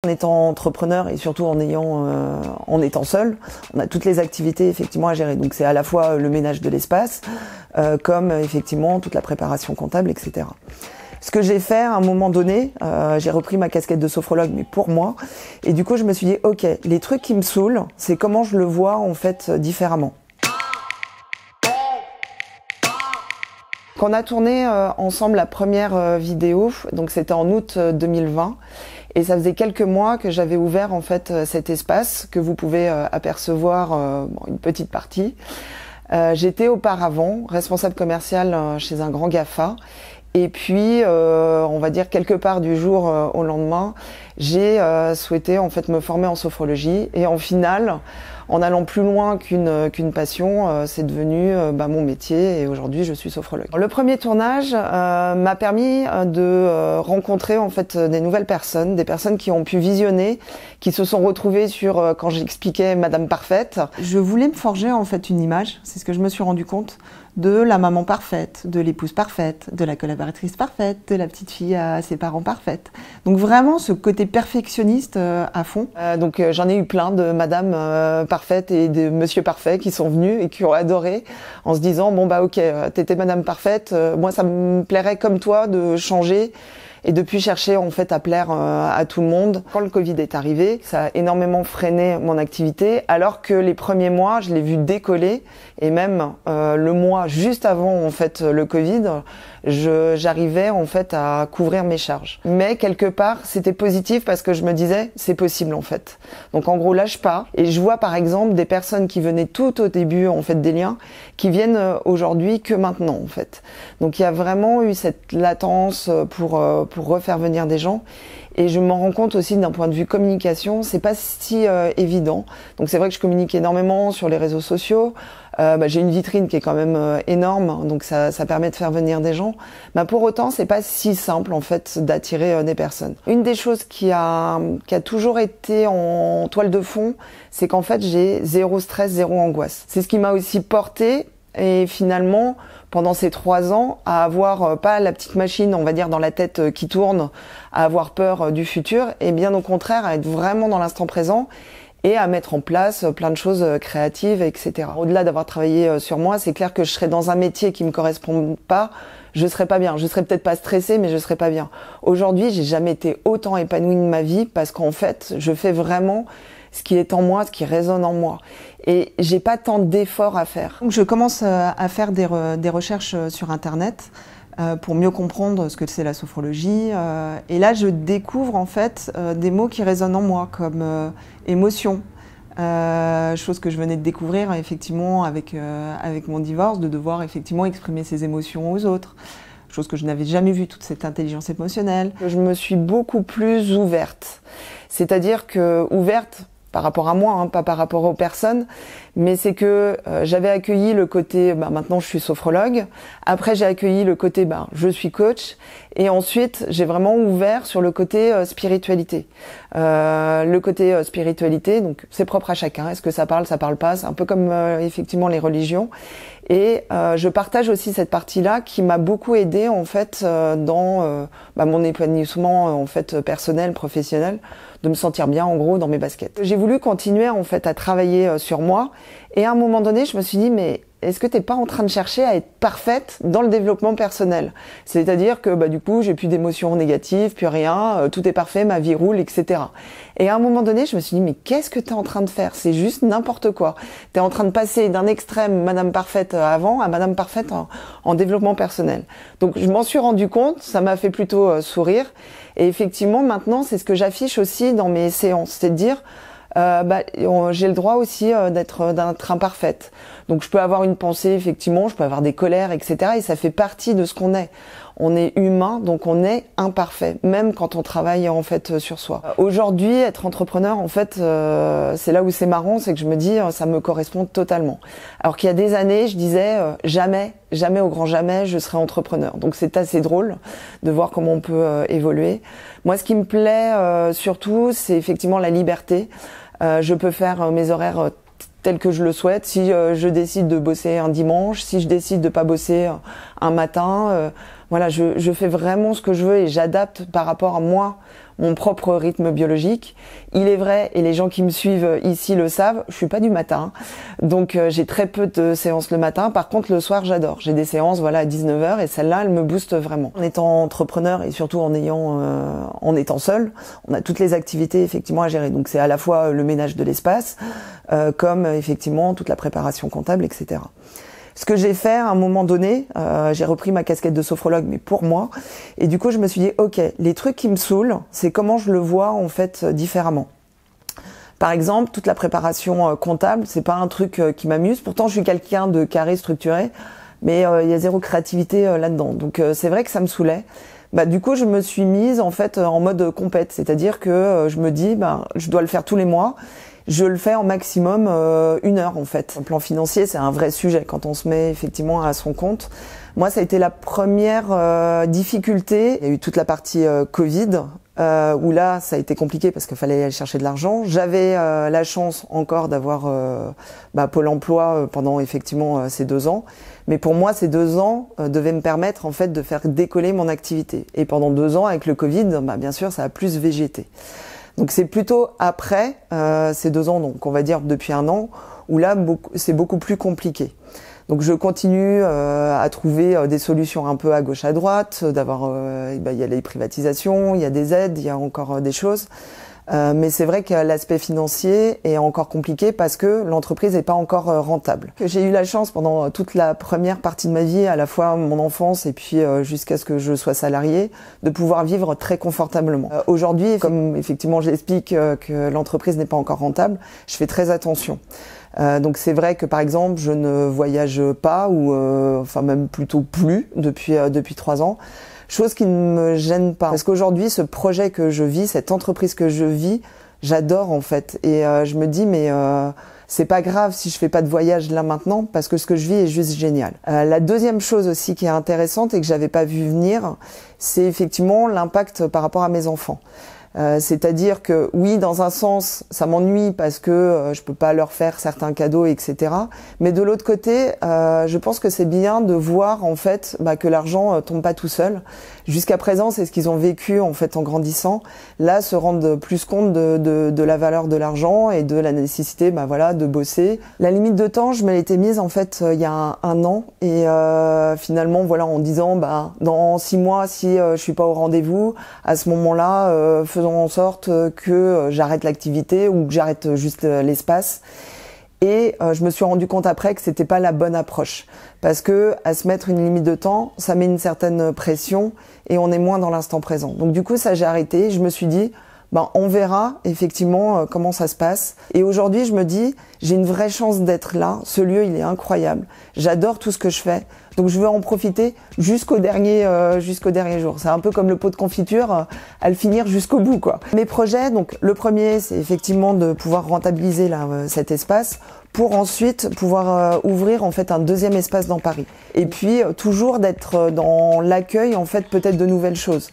En étant entrepreneur et surtout en étant seul, on a toutes les activités effectivement à gérer. Donc c'est à la fois le ménage de l'espace, comme effectivement toute la préparation comptable, etc. Ce que j'ai fait à un moment donné, j'ai repris ma casquette de sophrologue, mais pour moi, et du coup je me suis dit, ok, les trucs qui me saoulent, c'est comment je le vois en fait différemment. Quand on a tourné ensemble la première vidéo, donc c'était en août 2020, et ça faisait quelques mois que j'avais ouvert en fait cet espace que vous pouvez apercevoir une petite partie. J'étais auparavant responsable commercial chez un grand GAFA. Et puis, on va dire quelque part du jour au lendemain, j'ai souhaité en fait me former en sophrologie. Et en final, en allant plus loin qu'une passion, c'est devenu mon métier. Et aujourd'hui, je suis sophrologue. Le premier tournage m'a permis de rencontrer en fait des nouvelles personnes, des personnes qui ont pu visionner, qui se sont retrouvées sur quand j'expliquais Madame Parfaite. Je voulais me forger en fait une image. C'est ce que je me suis rendu compte. De la maman parfaite, de l'épouse parfaite, de la collaboratrice parfaite, de la petite fille à ses parents parfaite. Donc vraiment ce côté perfectionniste à fond. Donc j'en ai eu plein de madame parfaite et de monsieur parfait qui sont venus et qui ont adoré en se disant bon bah ok, t'étais madame parfaite, moi ça me plairait comme toi de changer. Et depuis chercher en fait à plaire à tout le monde. Quand le Covid est arrivé, ça a énormément freiné mon activité, alors que les premiers mois, je l'ai vu décoller, et même le mois juste avant en fait le Covid, j'arrivais en fait à couvrir mes charges. Mais quelque part, c'était positif parce que je me disais c'est possible en fait. Donc en gros, lâche pas. Et je vois par exemple des personnes qui venaient tout au début en fait des liens, qui viennent aujourd'hui que maintenant en fait. Donc il y a vraiment eu cette latence pour refaire venir des gens. Et je m'en rends compte aussi d'un point de vue communication, c'est pas si évident. Donc c'est vrai que je communique énormément sur les réseaux sociaux. J'ai une vitrine qui est quand même énorme, donc ça permet de faire venir des gens. Pour autant, c'est pas si simple en fait d'attirer des personnes. Une des choses qui a toujours été en toile de fond, c'est qu'en fait j'ai zéro stress, zéro angoisse. C'est ce qui m'a aussi porté et finalement pendant ces 3 ans, à avoir pas la petite machine, on va dire, dans la tête qui tourne, à avoir peur du futur, et bien au contraire, à être vraiment dans l'instant présent et à mettre en place plein de choses créatives, etc. Au-delà d'avoir travaillé sur moi, c'est clair que je serais dans un métier qui me correspond pas, je serais pas bien. Je serais peut-être pas stressée, mais je serais pas bien. Aujourd'hui, j'ai jamais été autant épanouie de ma vie parce qu'en fait, je fais vraiment ce qui est en moi, ce qui résonne en moi. Et j'ai pas tant d'efforts à faire. Donc je commence à faire des recherches sur Internet pour mieux comprendre ce que c'est la sophrologie. Et là, je découvre en fait des mots qui résonnent en moi, comme émotion. Chose que je venais de découvrir effectivement avec mon divorce, de devoir effectivement exprimer ses émotions aux autres. Chose que je n'avais jamais vue, toute cette intelligence émotionnelle. Je me suis beaucoup plus ouverte. C'est-à-dire que ouverte par rapport à moi, hein, pas par rapport aux personnes, mais c'est que j'avais accueilli le côté maintenant je suis sophrologue, après j'ai accueilli le côté je suis coach, et ensuite j'ai vraiment ouvert sur le côté spiritualité. Le côté spiritualité, donc c'est propre à chacun, est-ce que ça parle pas, c'est un peu comme effectivement les religions. Et je partage aussi cette partie-là qui m'a beaucoup aidée en fait dans mon épanouissement en fait personnel, professionnel, de me sentir bien en gros dans mes baskets. J'ai voulu continuer en fait à travailler sur moi, et à un moment donné je me suis dit mais est-ce que t'es pas en train de chercher à être parfaite dans le développement personnel? C'est-à-dire que du coup j'ai plus d'émotions négatives, plus rien, tout est parfait, ma vie roule, etc. Et à un moment donné je me suis dit mais qu'est-ce que t'es en train de faire? C'est juste n'importe quoi. T'es en train de passer d'un extrême Madame Parfaite avant à Madame Parfaite en développement personnel. Donc je m'en suis rendu compte, ça m'a fait plutôt sourire. Et effectivement maintenant c'est ce que j'affiche aussi dans mes séances, c'est de dire j'ai le droit aussi d'être imparfaite. Donc je peux avoir une pensée, effectivement, je peux avoir des colères, etc. Et ça fait partie de ce qu'on est. On est humain, donc on est imparfait, même quand on travaille en fait sur soi. Aujourd'hui, être entrepreneur, en fait, c'est là où c'est marrant, c'est que je me dis, ça me correspond totalement. Alors qu'il y a des années, je disais, jamais au grand jamais, je serai entrepreneur. Donc c'est assez drôle de voir comment on peut évoluer. Moi, ce qui me plaît surtout, c'est effectivement la liberté. Je peux faire mes horaires tel que je le souhaite. Si je décide de bosser un dimanche, si je décide de pas bosser un matin, Voilà, je fais vraiment ce que je veux et j'adapte par rapport à moi, mon propre rythme biologique. Il est vrai, et les gens qui me suivent ici le savent, je suis pas du matin. Donc j'ai très peu de séances le matin. Par contre, le soir, j'adore. J'ai des séances à 19h et celle-là, elle me booste vraiment. En étant entrepreneur et surtout en étant seul, on a toutes les activités effectivement à gérer. Donc c'est à la fois le ménage de l'espace, comme effectivement toute la préparation comptable, etc. Ce que j'ai fait à un moment donné, j'ai repris ma casquette de sophrologue, mais pour moi. Et du coup, je me suis dit, ok, les trucs qui me saoulent, c'est comment je le vois en fait différemment. Par exemple, toute la préparation comptable, c'est pas un truc qui m'amuse. Pourtant, je suis quelqu'un de carré, structuré, mais il y a zéro créativité là-dedans. Donc c'est vrai que ça me saoulait. Du coup, je me suis mise en fait en mode compète, c'est-à-dire que je me dis, je dois le faire tous les mois. Je le fais en maximum 1 heure en fait. Le plan financier, c'est un vrai sujet quand on se met effectivement à son compte. Moi, ça a été la première difficulté. Il y a eu toute la partie Covid, où là, ça a été compliqué parce qu'il fallait aller chercher de l'argent. J'avais la chance encore d'avoir Pôle emploi pendant effectivement ces 2 ans. Mais pour moi, ces 2 ans devaient me permettre en fait de faire décoller mon activité. Et pendant 2 ans, avec le Covid, bien sûr, ça a plus végété. Donc c'est plutôt après ces 2 ans, donc on va dire depuis 1 an, où là c'est beaucoup plus compliqué. Donc je continue à trouver des solutions un peu à gauche à droite, il y a les privatisations, il y a des aides, il y a encore des choses. Mais c'est vrai que l'aspect financier est encore compliqué parce que l'entreprise n'est pas encore rentable. J'ai eu la chance pendant toute la première partie de ma vie, à la fois mon enfance et puis jusqu'à ce que je sois salariée, de pouvoir vivre très confortablement. Aujourd'hui, comme effectivement j'explique que l'entreprise n'est pas encore rentable, je fais très attention. Donc c'est vrai que par exemple je ne voyage pas ou même plutôt plus depuis 3 ans. Chose qui ne me gêne pas. Parce qu'aujourd'hui, ce projet que je vis, cette entreprise que je vis, j'adore en fait. Et je me dis, mais c'est pas grave si je fais pas de voyage là maintenant, parce que ce que je vis est juste génial. La deuxième chose aussi qui est intéressante et que j'avais pas vu venir, c'est effectivement l'impact par rapport à mes enfants. C'est-à-dire que oui, dans un sens, ça m'ennuie parce que je peux pas leur faire certains cadeaux, etc. Mais de l'autre côté, je pense que c'est bien de voir en fait que l'argent tombe pas tout seul. Jusqu'à présent, c'est ce qu'ils ont vécu en fait en grandissant. Là, se rendre plus compte de la valeur de l'argent et de la nécessité, de bosser. La limite de temps, je me l'étais mise en fait il y a un an et finalement en disant dans 6 mois, si je suis pas au rendez-vous, à ce moment-là, faisons en sorte que j'arrête l'activité ou que j'arrête juste l'espace. Et je me suis rendu compte après que c'était pas la bonne approche, parce que à se mettre une limite de temps, ça met une certaine pression et on est moins dans l'instant présent. Donc du coup, ça j'ai arrêté. Je me suis dit, on verra effectivement comment ça se passe. Et aujourd'hui, je me dis, j'ai une vraie chance d'être là. Ce lieu, il est incroyable. J'adore tout ce que je fais. Donc je veux en profiter jusqu'au dernier jour. C'est un peu comme le pot de confiture, à le finir jusqu'au bout, quoi. Mes projets, donc le premier, c'est effectivement de pouvoir rentabiliser cet espace pour ensuite pouvoir ouvrir en fait un deuxième espace dans Paris. Et puis toujours d'être dans l'accueil en fait peut-être de nouvelles choses.